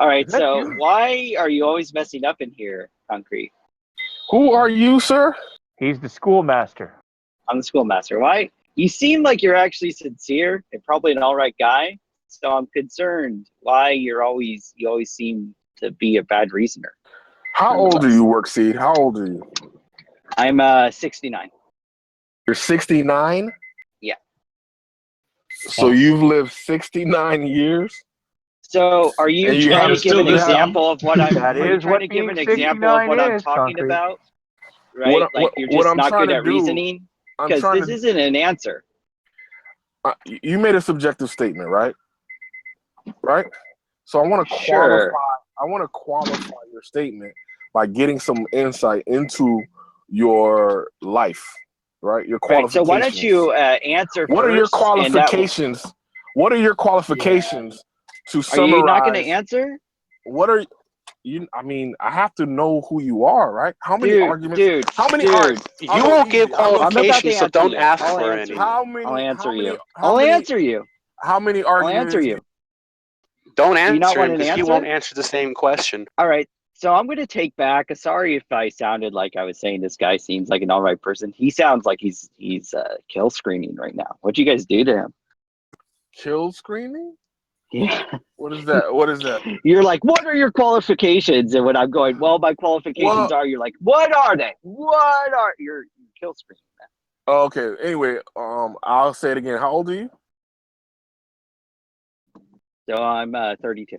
All right, Is that so you? why are you always messing up in here, Concrete? Who are you, sir? He's the schoolmaster. I'm the schoolmaster. Why? You seem like you're actually sincere and probably an all right guy. So I'm concerned why you always seem to be a bad reasoner. How old are you, Workseed? How old are you? I'm 69. You're 69? Yeah. So you've lived 69 years? So are you And you trying have to give an still have example of what I'm That are you is trying what to give being an example of 69 what I'm is, talking Concrete. about? Right? Like you're just I'm not trying good to at do, reasoning? I'm Because trying this to. isn't an answer. You made a subjective statement, right? Right. So I want to Sure. qualify your statement by getting some insight into your life, right? Your Right. So qualifications. why don't you answer What first? are your qualifications? What are your qualifications to Are you not going to summarize? answer? What are you? I mean, I have to know who you are, right? How many arguments? How many? Dude, You won't give qualifications, so don't ask I'll for answer any. you. How many? I'll answer how many? you. How I'll many? answer you. How many I'll arguments? answer you. Don't Do you not answer want him an because he answer? won't answer the same question. All right. So I'm going to take back. Sorry if I sounded like I was saying this guy seems like an all right person. He sounds like he's kill screening right now. What'd you guys do to him? Kill screening? Yeah. What is that? What is that? You're like, what are your qualifications? And when I'm going, well, my qualifications are, you're like, what are they? What are your kill screening? Oh, okay. Anyway, I'll say it again. How old are you? So I'm 32.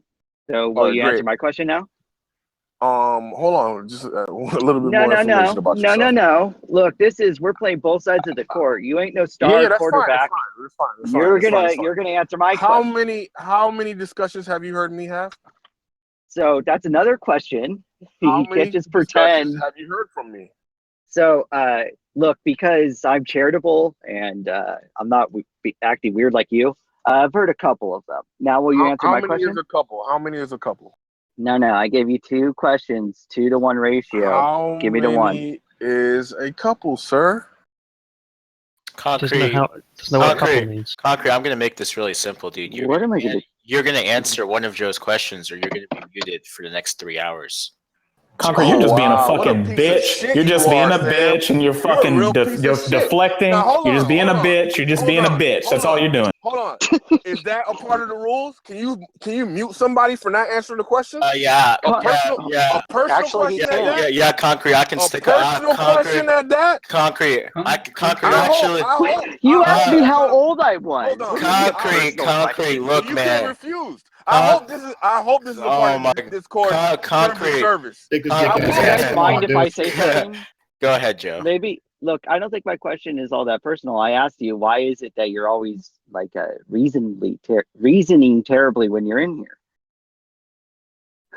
So will you answer my question now? Hold on, just a little bit more information about yourself. No. Look, we're playing both sides of the court. You ain't no star That's quarterback. That's fine. You're gonna answer my question. How many discussions have you heard me have? So that's another question. You can't just pretend. Have you heard from me? So look, because I'm charitable and I'm not acting weird like you. I've heard a couple of them. Now, will you answer my question? How many is a couple? No. I gave you two questions, 2-to-1 ratio. Give me the one. How many is a couple, sir? Concrete. Doesn't know what couple means. Concrete, I'm going to make this really simple, dude. You're going to answer one of Joe's questions or you're going to be muted for the next 3 hours. Concrete, you're just being a fucking bitch. You're just being a bitch and you're fucking you're deflecting. You're just being a bitch. You're just being a bitch. That's all you're doing. Hold on. Is that a part of the rules? Can you mute somebody for not answering the question? Yeah. A personal Actually, question at that? Yeah, Concrete. I can stick a personal question at that? Concrete. You asked me how old I was. Hold on. Concrete. Look, you man. Feel refused. I hope this is a part of this court Concrete service. You guys mind if I say something? Go ahead, Joe. Maybe. Look, I don't think my question is all that personal. I asked you, why is it that you're always like reasoning terribly when you're in here?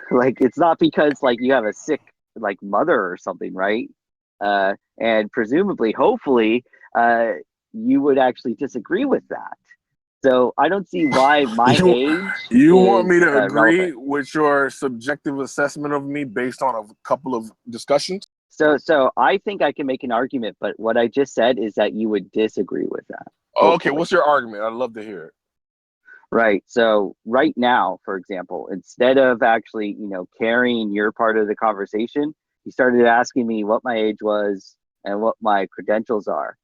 Like, it's not because like you have a sick like mother or something, right? And presumably, hopefully, you would actually disagree with that. So I don't see why my age. You want me to agree relevant. with your subjective assessment of me based on a couple of discussions? So I think I can make an argument, but what I just said is that you would disagree with that. Okay, what's your argument? I'd love to hear it. Right. So right now, for example, instead of actually, carrying your part of the conversation, he started asking me what my age was and what my credentials are,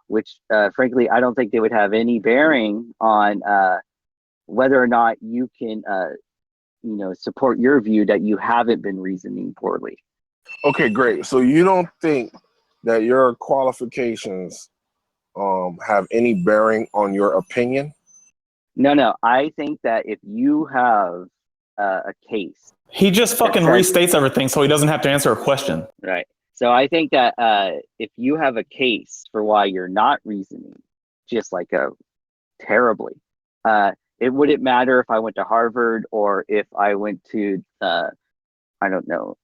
which frankly, I don't think they would have any bearing on whether or not you can, support your view that you haven't been reasoning poorly. Okay, great. So you don't think that your qualifications have any bearing on your opinion? No. I think that if you have a case, he just fucking restates everything so he doesn't have to answer a question. Right. So I think that if you have a case for why you're not reasoning, just like terribly, it wouldn't matter if I went to Harvard or if I went to I don't know.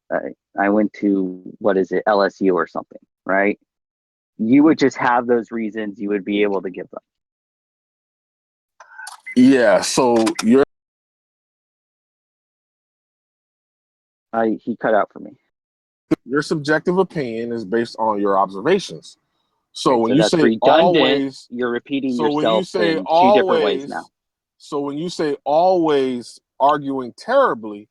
I went to, LSU or something, right? You would just have those reasons. You would be able to give them. Yeah, so he cut out for me. Your subjective opinion is based on your observations. So when you that's say redundant, always, you're repeating yourself in two different ways now. So when you say always arguing terribly,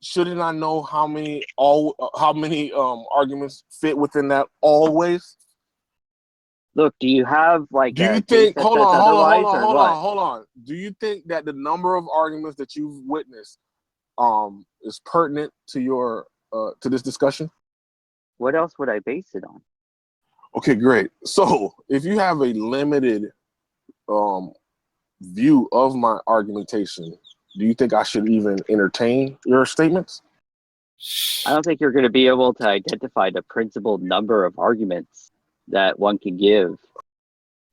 shouldn't I know how many arguments fit within that always? Look, do you have like do you a think case that says otherwise or what? hold on. Do you think that the number of arguments that you've witnessed is pertinent to your to this discussion? What else would I base it on? Okay, great. So if you have a limited view of my argumentation, do you think I should even entertain your statements? I don't think you're going to be able to identify the principal number of arguments that one can give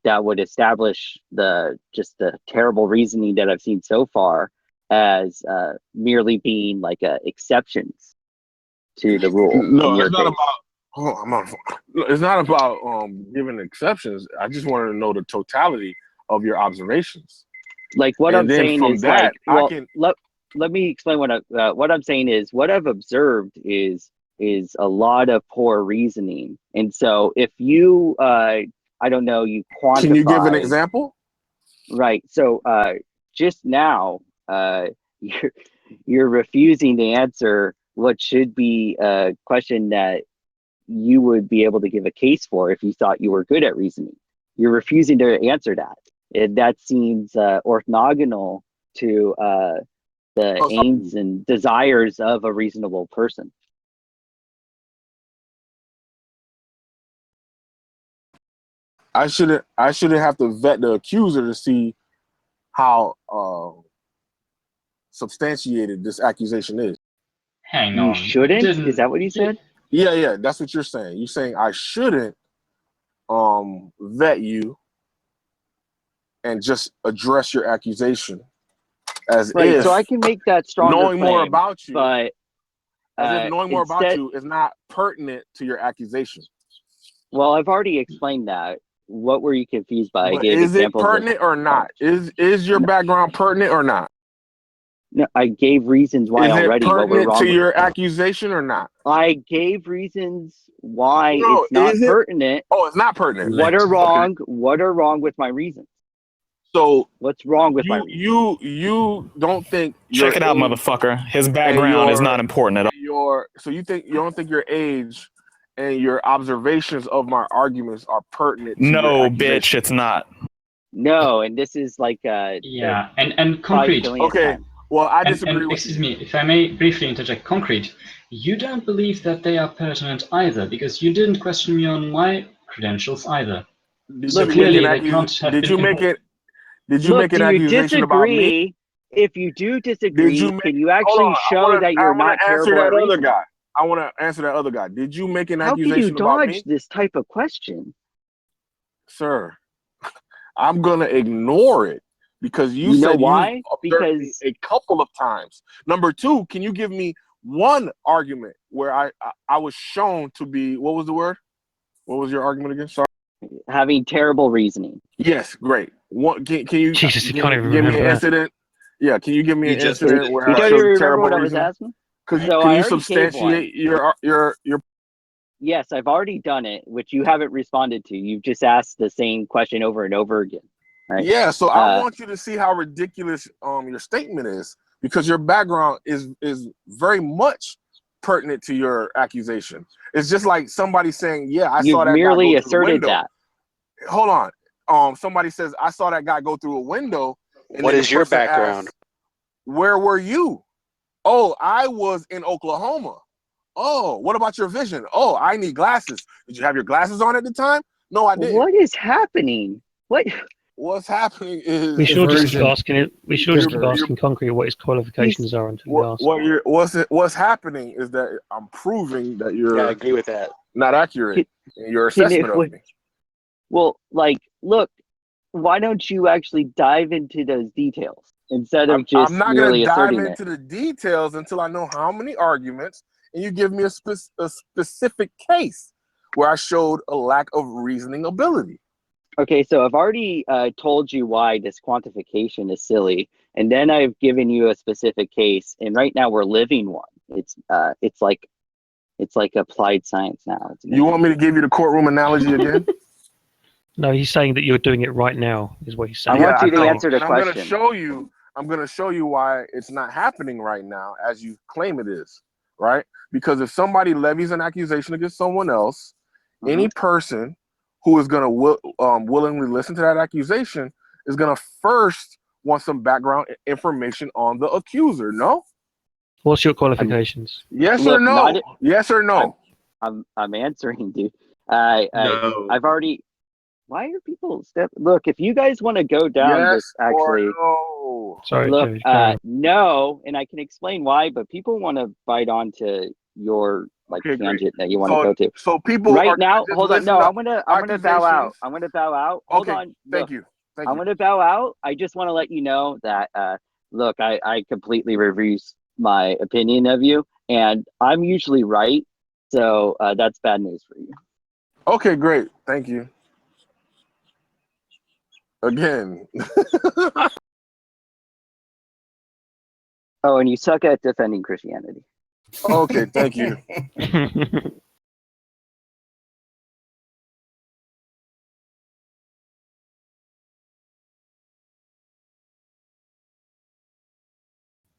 that would establish the terrible reasoning that I've seen so far as merely being like exceptions to the rule. No, it's not about. It's not about giving exceptions. I just wanted to know the totality of your observations. Like what I'm saying is that, like, well, let me explain what I'm saying is what I've observed is a lot of poor reasoning. And so if you, I don't know, you quantify. Can you give an example? Right. So just now, you're refusing to answer what should be a question that you would be able to give a case for if you thought you were good at reasoning. You're refusing to answer that. That seems orthogonal to the aims and desires of a reasonable person. I shouldn't have to vet the accuser to see how substantiated this accusation is. Hang on. You shouldn't? Is that what you said? Yeah, that's what you're saying. You're saying I shouldn't vet you and just address your accusation as right, if so I can make that stronger knowing claim, more about you, but as if knowing more about you is not pertinent to your accusation. Well, I've already explained that. What were you confused by? I gave is it examples pertinent or not? Is your background pertinent or not? No, I gave reasons why already. Is it pertinent what to your accusation or not? I gave reasons why No, it's not pertinent. Oh, it's not pertinent. What are wrong? What are wrong with my reasons? So what's wrong with my reasons? You don't think check it out, motherfucker. His background is not important at all. So you don't think your age and your observations of my arguments are pertinent to no, bitch, it's not. No, and this is like yeah, and Concrete. Okay, well, I disagree with excuse me, if I may briefly interject. Concrete, you don't believe that they are pertinent either, because you didn't question me on my credentials either. So clearly they can't have Did you make an do you accusation about me? If you do disagree, can you actually show that you're not terrible at reasoning? I want to answer that other guy. Did you make an accusation about me? How can you dodge this type of question? Sir, I'm going to ignore it because you said why? Because a couple of times. Number two, can you give me one argument where I was shown to be, what was the word? What was your argument again? Sorry. Having terrible reasoning. Yes, great. What can you Jesus, give me an incident? Yeah, can you give me an incident where you I don't even remember terrible what I was reasoning? asking? Can you substantiate your? Yes, I've already done it, which you haven't responded to. You've just asked the same question over and over again. Right? Yeah, so I want you to see how ridiculous your statement is, because your background is very much pertinent to your accusation. It's just like somebody saying, "Yeah, I saw that merely guy go through the asserted window." that. Hold on. Somebody says, "I saw that guy go through a window." And what is your background? Asks, where were you? Oh, I was in Oklahoma. Oh, what about your vision? Oh, I need glasses. Did you have your glasses on at the time? No, I didn't. What is happening? What's happening is we should just keep asking it. We should just keep asking Concrete what his qualifications are until we ask. What's happening is that I'm proving that you're. Yeah, I agree with that. Not accurate in your assessment of me. Well, like, look, why don't you actually dive into those details instead of just I'm not merely asserting it? I'm not going to dive into the details until I know how many arguments, and you give me a specific case where I showed a lack of reasoning ability. Okay, so I've already told you why this quantification is silly, and then I've given you a specific case, and right now we're living one. It's like applied science now. You want me to give you the courtroom analogy again? No, he's saying that you're doing it right now, is what he's saying. I want you to answer the question. I'm going to show you I'm going to show you why it's not happening right now as you claim it is, right? Because if somebody levies an accusation against someone else, any person who is going to willingly listen to that accusation is going to first want some background information on the accuser, no? What's your qualifications? Yes or no? Yes or no? I'm answering, dude. No. I've already. Why are people look? If you guys want to go down this, actually, no. Sorry, look, Joe, no, and I can explain why. But people want to bite onto your tangent that you want to go to. So people right now, hold on. No, I'm gonna bow out. accusations. I'm gonna bow out. Hold on. Thank you. I'm gonna bow out. I just want to let you know that look, I completely reverse my opinion of you, and I'm usually right. So that's bad news for you. Okay, great. Thank you. Again. Oh, and you suck at defending Christianity. Okay, thank you.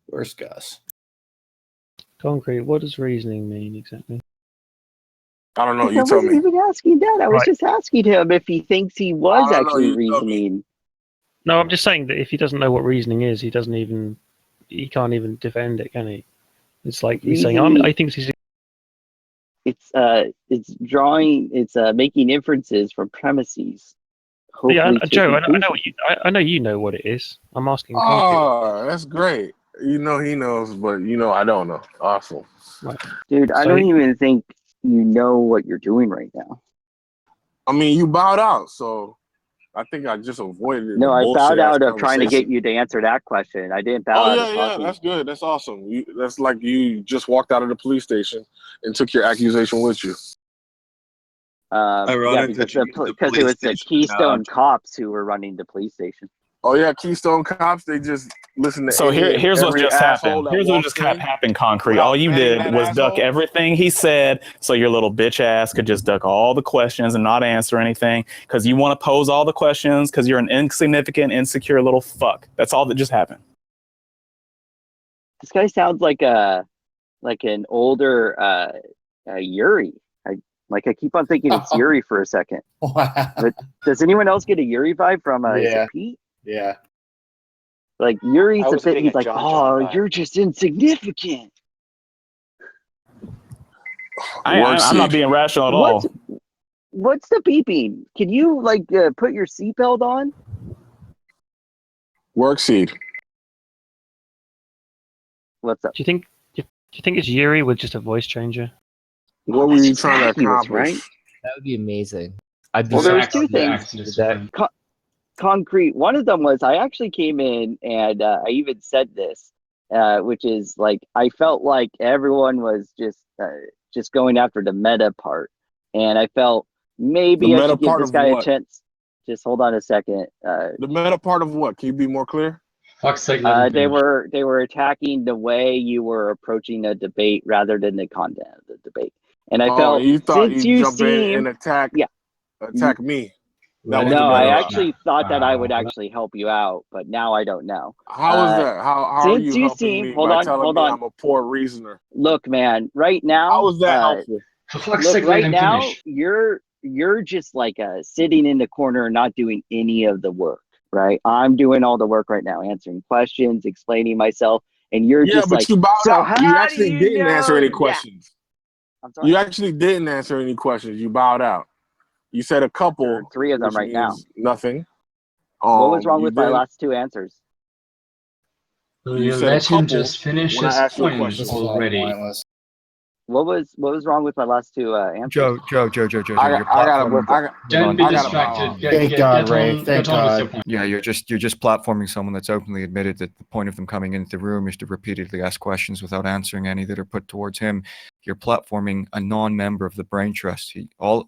Where's Gus? Concrete, what does reasoning mean exactly? I don't know. You tell me. I wasn't even asking that. I was just asking him if he thinks he was actually reasoning. No, I'm just saying that if he doesn't know what reasoning is, he can't even defend it, can he? It's like he's saying, I think he's. It's drawing. It's making inferences from premises. Yeah, Joe, I know you know what it is. I'm asking. Oh, that's great. You know he knows, but I don't know. Awesome. Right. Dude, I don't even think you know what you're doing right now. I mean, you bowed out, so I think I just avoided. No, I bowed out of trying to get you to answer that question. I didn't bow out of talking. Yeah, that's good. That's awesome. That's like you just walked out of the police station and took your accusation with you. Yeah, because it was the Keystone cops who were running the police station. Oh yeah, Keystone cops. They just listen to. So here's what just happened. Here's what just happened. Concrete. All you did was duck everything he said, so your little bitch ass could just duck all the questions and not answer anything because you want to pose all the questions because you're an insignificant, insecure little fuck. That's all that just happened. This guy sounds like an older Yuri. I keep on thinking it's Yuri for a second. Wow. But does anyone else get a Yuri vibe from is it Pete? Yeah. Like Yuri's a bit. He's like, John you're just insignificant. I'm not being rational at all. What's the beeping? Can you put your seatbelt on? Workseed. What's up? Do you think it's Yuri with just a voice changer? What were you trying to accomplish? Right? That would be amazing. I'd be there was two things. Concrete. One of them was I actually came in and I even said this, which is I felt like everyone was just going after the meta part, and I felt maybe I should give this guy a chance. Just hold on a second. The meta part of what? Can you be more clear? They were attacking the way you were approaching a debate rather than the content of the debate, and I felt you thought since you you jump in and attack me. No, I actually thought that I would actually help you out, but now I don't know. How is that? How are you helping me by telling me I'm a poor reasoner? Look, man, right now. How is that helpful? Look, right now, you're just sitting in the corner and not doing any of the work, right? I'm doing all the work right now, answering questions, explaining myself, and you're just but you bowed out. You actually didn't answer any questions. I'm sorry? You actually didn't answer any questions. You bowed out. You said a couple. 3 of them right now. Nothing. What was wrong with my last 2 answers? You let him just finish his point already. What was wrong with my last 2 answers? Joe. Don't be distracted. Thank God, Ray. Thank God. Yeah, you're just platforming someone that's openly admitted that the point of them coming into the room is to repeatedly ask questions without answering any that are put towards him. You're platforming a non-member of the Brain Trust. All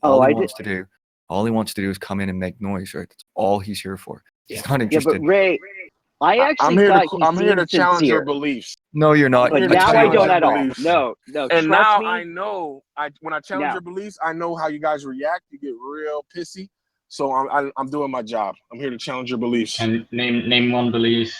he wants to do is come in and make noise, right? That's all he's here for. He's not interested. Yeah, but Ray, I actually I'm here to challenge your beliefs. No, you're not. But now I don't at all. No. And now I know. When I challenge your beliefs, I know how you guys react. You get real pissy. So I'm doing my job. I'm here to challenge your beliefs. And name one belief.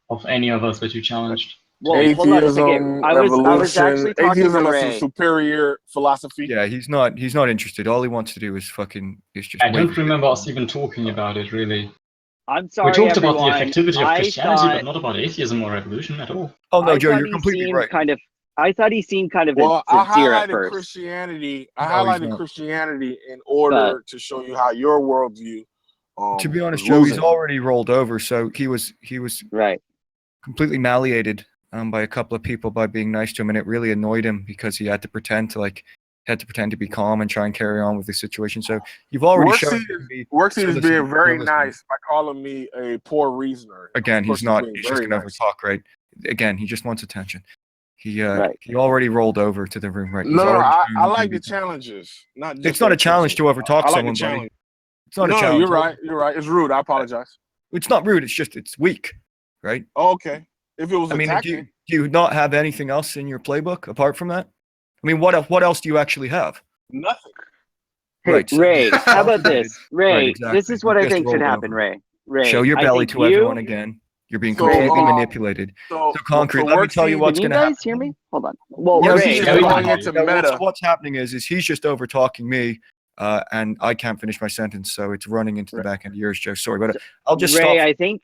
of any of us that you challenged. Well, hold on a second. Atheism, I was evolution. actually talking to Atheism is a Ray. superior philosophy. Yeah, he's not interested. All he wants to do is just I wait. don't remember us even talking about it, really. I'm sorry, We talked everyone. about the effectivity of Christianity, thought, but not about atheism or evolution at all. Oh no, I Joe, thought you're he completely seemed right. kind of. I thought he seemed kind of Well, I sincere at highlighted first. Christianity. I No, he's highlighted not. Christianity in order to show you how your worldview. To be honest, was Joe, he's losing. already rolled over, so he was Right. completely malleated by a couple of people by being nice to him, and it really annoyed him because he had to pretend to be calm and try and carry on with the situation. So you've already shown Worksheet is being very nice by calling me a poor reasoner. Again, he's not. He's just very gonna nice. overtalk, right? Again, he just wants attention. He already rolled over to the room, right? No, I like the challenges. Not just it's not a challenge to overtalk I like someone, the challenge. buddy. It's not a No, challenge. you're right. You're right. It's rude. I apologize. It's not rude. It's weak, right? Oh, okay. If it was I mean, attacking, do you not have anything else in your playbook apart from that? I mean, what else do you actually have? nothing. Hey, Right, so Ray, you're how about this? Ray, Right, exactly. this is what You I just think should rolled happen, over. Ray. Show your I belly think to everyone again. You're being completely manipulated. So Concrete, let me tell you what's Can going you to guys happen. hear me? Hold on. Well, Yeah, Ray, he's going going into meta. So what's happening is he's just over talking me, and I can't finish my sentence, so it's running into the back end of yours, Joe. Sorry, but I'll just Ray, stop.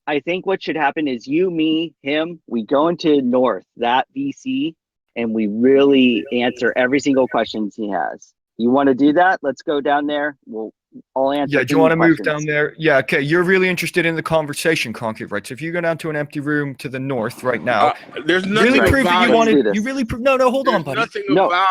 I think what should happen is you, me, him, we go into North, that VC, and we really answer every single question he has. You want to do that? Let's go down there. I'll answer. Yeah, do you want to move down there? Yeah, okay. You're really interested in the conversation, Concrete, right? So if you go down to an empty room to the north right now, there's nothing really prove that you about wanted. it. You really prove. No, hold on, buddy.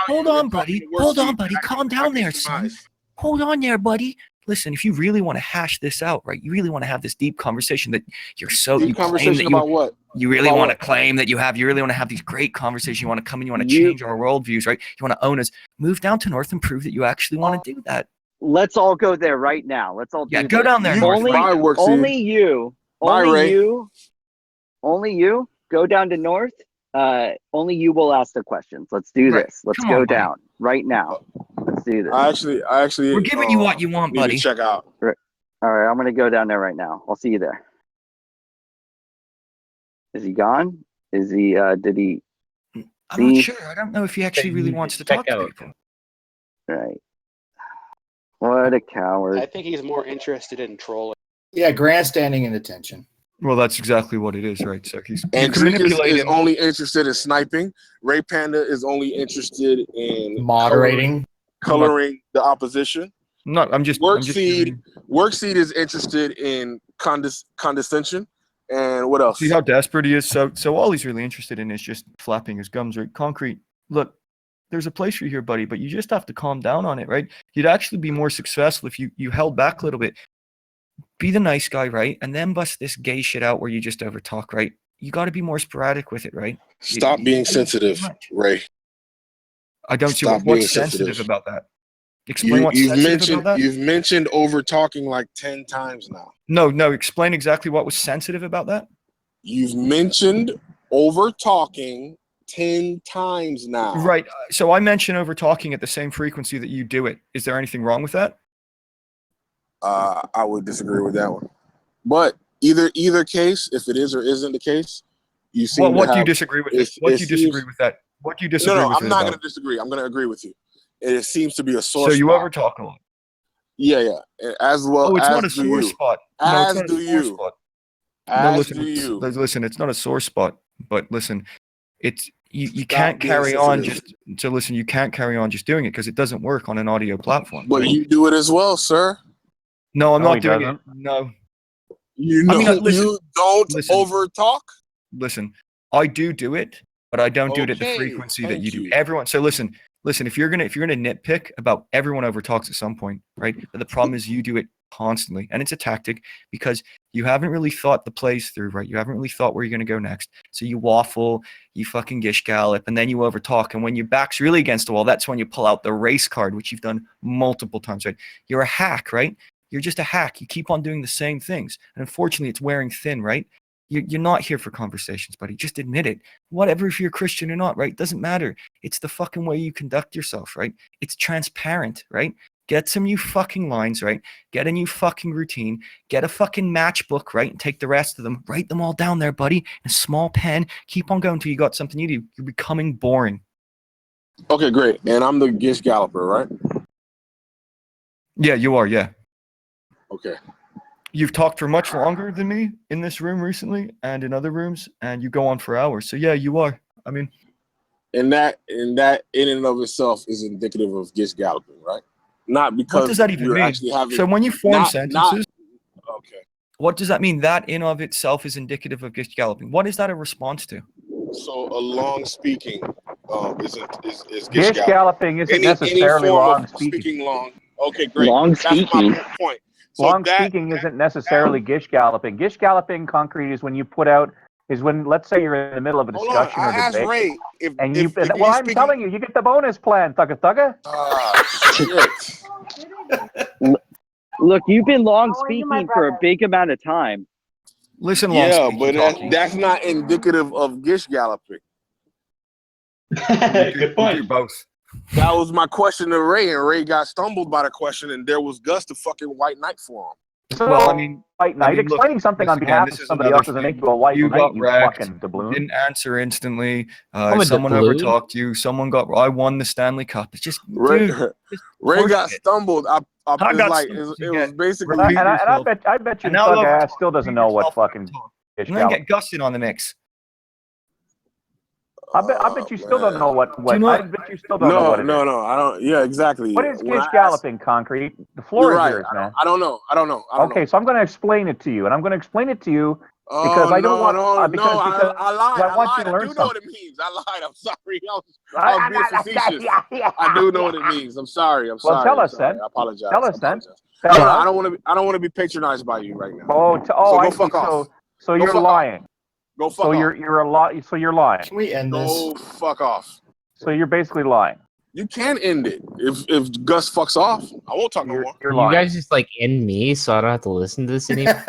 Hold on, buddy. Hold on, buddy. Calm down there, son. Hold on there, buddy. Listen, if you really want to hash this out, right? You really want to have this deep conversation that you're so deep conversation about what? You really want to claim that you have. You really want to have these great conversations. You want to come in. You want to change our worldviews, right? You want to own us. Move down to North and prove that you actually want to do that. Let's all go there right now. Let's all do go this. down there. Only you go down to North. Only you will ask the questions. Let's do this. Let's go down right now. Let's do this. I actually. We're giving you what you want, buddy. Check out. Right. All right, I'm gonna go down there right now. I'll see you there. Is he gone? Is he? Did he? I'm not sure. I don't know if he actually really wants to talk to people. Right. What a coward. I think he's more interested in trolling. Yeah, grandstanding and attention. Well, that's exactly what it is, right? So he's manipulating. Is only interested in sniping. Ray Panda is only interested in moderating, coloring the opposition. No, Workseed is interested in condescension. And what else? See how desperate he is. So all he's really interested in is just flapping his gums, right? Concrete. Look, there's a place for you here, buddy, but you just have to calm down on it, right? You'd actually be more successful if you held back a little bit. Be the nice guy, right? And then bust this gay shit out where you just overtalk, right? You got to be more sporadic with it, right? Stop being sensitive, Ray. I don't see what's sensitive about that. Explain what's sensitive about that. You've mentioned over talking like 10 times now. No. Explain exactly what was sensitive about that. You've mentioned over talking 10 times now. Right. So I mention over talking at the same frequency that you do it. Is there anything wrong with that? I would disagree with that one. But either case, if it is or isn't the case, you see. What do you disagree with? What do you disagree with that? What do you disagree with? No, I'm not going to disagree. I'm going to agree with you. It seems to be a sore spot. So you overtalk a lot. Yeah. As well. Oh, it's not a sore spot. As do you. Listen, it's not a sore spot. But listen, it's you can't carry on just. So listen, you can't carry on just doing it because it doesn't work on an audio platform. But you do it as well, sir. No, I'm not doing it. No. You don't overtalk? Listen, I do it, but I don't do it at the frequency that you do. Everyone. So listen, if you're gonna nitpick about everyone overtalks at some point, right? But the problem is you do it constantly, and it's a tactic because you haven't really thought the plays through, right? You haven't really thought where you're gonna go next. So you waffle, you fucking gish gallop, and then you overtalk. And when your back's really against the wall, that's when you pull out the race card, which you've done multiple times, right? You're a hack, right? You're just a hack. You keep on doing the same things. And unfortunately, it's wearing thin, right? You're not here for conversations, buddy. Just admit it. Whatever, if you're Christian or not, right? Doesn't matter. It's the fucking way you conduct yourself, right? It's transparent, right? Get some new fucking lines, right? Get a new fucking routine. Get a fucking matchbook, right? And take the rest of them. Write them all down there, buddy. In a small pen. Keep on going until you got something new to do. You're becoming boring. Okay, great. And I'm the Gish Galloper, right? Yeah, you are, yeah. Okay. You've talked for much longer than me in this room recently and in other rooms, and you go on for hours. So yeah, you are. I mean, and that in and of itself is indicative of Gish Galloping, right? Not because what does that even you're mean? actually having. So when you form sentences, okay. What does that mean? That in of itself is indicative of Gish Galloping. What is that a response to? So a long speaking is Gish Galloping isn't necessarily any form long of speaking. long. Okay, great. Long That's speaking. my point. So Long speaking isn't necessarily Gish Galloping. Gish Galloping concrete is when you put out when, let's say, you're in the middle of a hold on. discussion I or asked debate, Ray if and if I'm speaking, telling you, you get the bonus plan, thugga thugga. Shit. Look, you've been long speaking for a big amount of time. Listen, long Yeah, speaking, but talking. that's not indicative of Gish Galloping. Good point. Both. That was my question to Ray, and Ray got stumbled by the question, and there was Gus the fucking white knight for him. So, Well, I mean, white knight, look, explaining something on behalf of somebody else doesn't make you a white You knight, got you wrecked. fucking You doubloon. didn't answer instantly. I'm a Someone doubloon. overtalked you. Someone got. I won the Stanley Cup. It's just, Ray, dude. Ray got stumbled. It was basically. And I bet you And now thug I'll ass still doesn't know what fucking Gish And then Galloping. get Gus in on the mix. I bet you still don't know what. Do you know I what- bet you still don't know what it is. No, I don't. Yeah, exactly. What is When Gish I Galloping, concrete? The floor You're is right. yours, man. I don't know. Okay, so I'm going to explain it to you, and I'm going to explain it to you Oh, because I don't want. because I lied. I want you to I learn do know what something. it means. I lied. I'm sorry. I was being facetious. I do know what it means. I'm sorry. I'm sorry. Well, tell I'm us sorry. then. I apologize. Tell us then. No, I don't want to. I don't want to be patronized by you right now. So I go see. fuck off. So Go you're fuck lying. off. Go fuck So off. you're a lot. So you're lying. Can we end this? Go fuck off. So you're basically lying. You can end it if Gus fucks off. I won't talk no more. You're You lying. guys just like end me, so I don't have to listen to this anymore.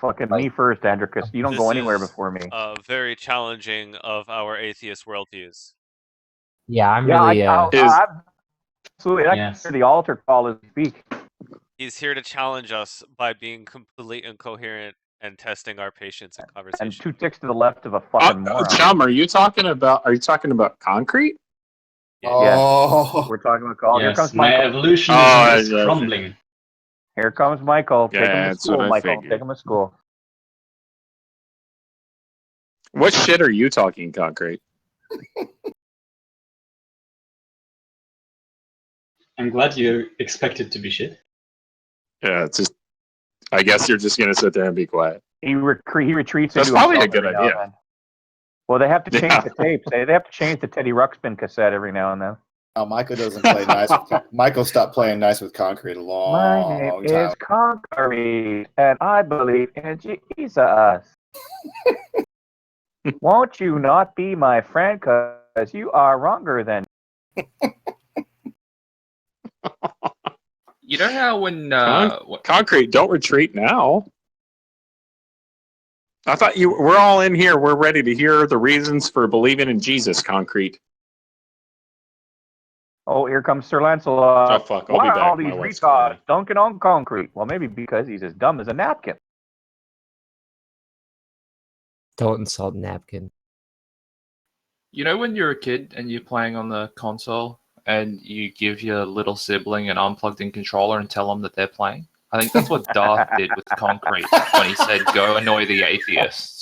Fucking me first, Andricus. You don't go anywhere before me. Very challenging of our atheist worldviews. Yeah, I'm Yeah, really. absolutely. I Yes. can hear the altar call as we speak. He's here to challenge us by being completely incoherent and testing our patience and conversation. And 2 ticks to the left of a fucking moron. Chum, are you talking about concrete? Oh, We're talking about call. Here Yes, comes my Michael. evolutionism is crumbling. Here comes Michael. Take him to that's what school, I Michael. figured. Take him to school. What shit are you talking, concrete? I'm glad you expected to be shit. Yeah, it's just. I guess you're just gonna sit there and be quiet. He retreats That's into probably himself a good every now and idea. then. Well, they have to change Yeah. the tapes. They have to change the Teddy Ruxpin cassette every now and then. oh, Michael doesn't play nice. Michael stopped playing nice with concrete a long My name time. is Concrete, and I believe in Jesus. Won't you not be my friend, because you are wronger than... You know how when concrete, don't retreat now. I thought we're all in here. We're ready to hear the reasons for believing in Jesus, concrete. Oh, here comes Sir Lancelot. Oh, fuck. I'll Why be are back. all My these wife's retards dunking on concrete? Well, maybe because he's as dumb as a napkin. Don't insult napkin. You know when you're a kid and you're playing on the console and you give your little sibling an unplugged-in controller and tell them that they're playing? I think that's what Darth did with Concrete when he said, "Go annoy the atheists."